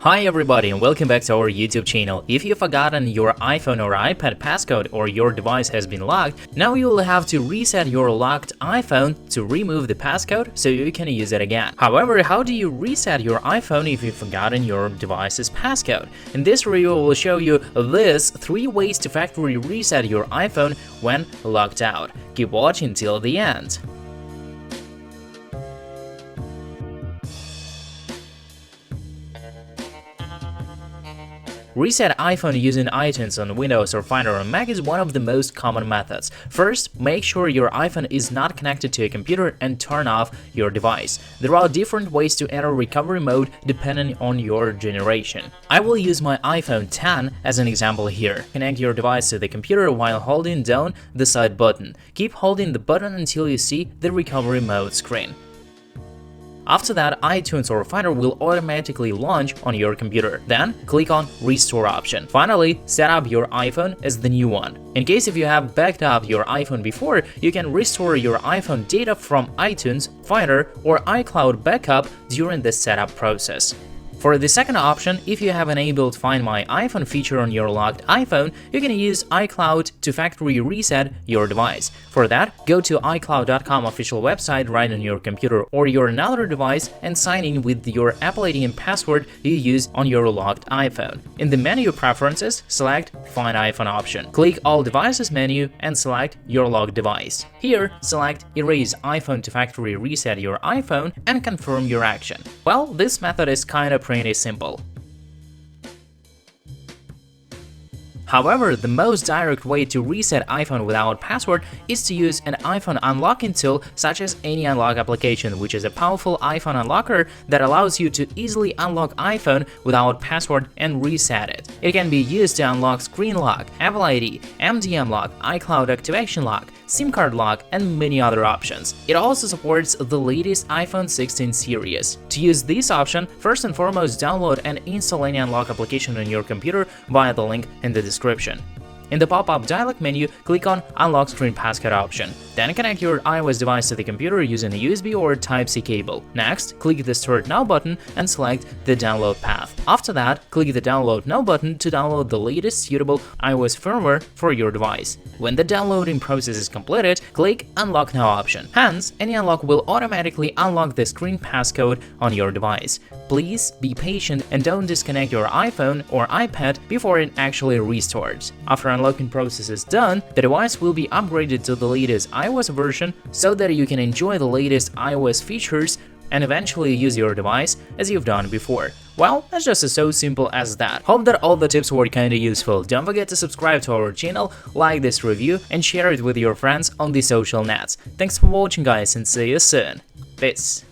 Hi everybody and welcome back to our YouTube channel. If you've forgotten your iPhone or iPad passcode or your device has been locked, now you will have to reset your locked iPhone to remove the passcode so you can use it again. However, how do you reset your iPhone if you've forgotten your device's passcode? In this video, we'll show you these 3 ways to factory reset your iPhone when locked out. Keep watching till the end. Reset iPhone using iTunes on Windows or Finder on Mac is one of the most common methods. First, make sure your iPhone is not connected to a computer and turn off your device. There are different ways to enter recovery mode depending on your generation. I will use my iPhone 10 as an example here. Connect your device to the computer while holding down the side button. Keep holding the button until you see the recovery mode screen. After that, iTunes or Finder will automatically launch on your computer. Then, click on Restore option. Finally, set up your iPhone as the new one. In case if you have backed up your iPhone before, you can restore your iPhone data from iTunes, Finder, or iCloud backup during the setup process. For the second option, if you have enabled Find My iPhone feature on your locked iPhone, you can use iCloud to factory reset your device. For that, go to iCloud.com official website right on your computer or your another device and sign in with your Apple ID and password you use on your locked iPhone. In the menu preferences, select Find iPhone option. Click All Devices menu and select your locked device. Here, select Erase iPhone to factory reset your iPhone and confirm your action. Well, this method is kinda pretty simple. However, the most direct way to reset iPhone without password is to use an iPhone unlocking tool such as any unlock application, which is a powerful iPhone unlocker that allows you to easily unlock iPhone without password and reset it. It can be used to unlock screen lock, Apple ID, MDM lock, iCloud activation lock, SIM card lock, and many other options. It also supports the latest iPhone 16 series. To use this option, first and foremost download and install any unlock application on your computer via the link in the description. In the pop-up dialog menu, click on Unlock Screen Passcode option. Then connect your iOS device to the computer using a USB or Type-C cable. Next, click the Start Now button and select the download path. After that, click the Download Now button to download the latest suitable iOS firmware for your device. When the downloading process is completed, click Unlock Now option. Hence, any unlock will automatically unlock the screen passcode on your device. Please be patient and don't disconnect your iPhone or iPad before it actually restarts. After unlocking process is done, the device will be upgraded to the latest iOS version so that you can enjoy the latest iOS features and eventually use your device as you've done before. Well, it's just so simple as that. Hope that all the tips were kinda useful. Don't forget to subscribe to our channel, like this review, and share it with your friends on the social nets. Thanks for watching guys and see you soon. Peace.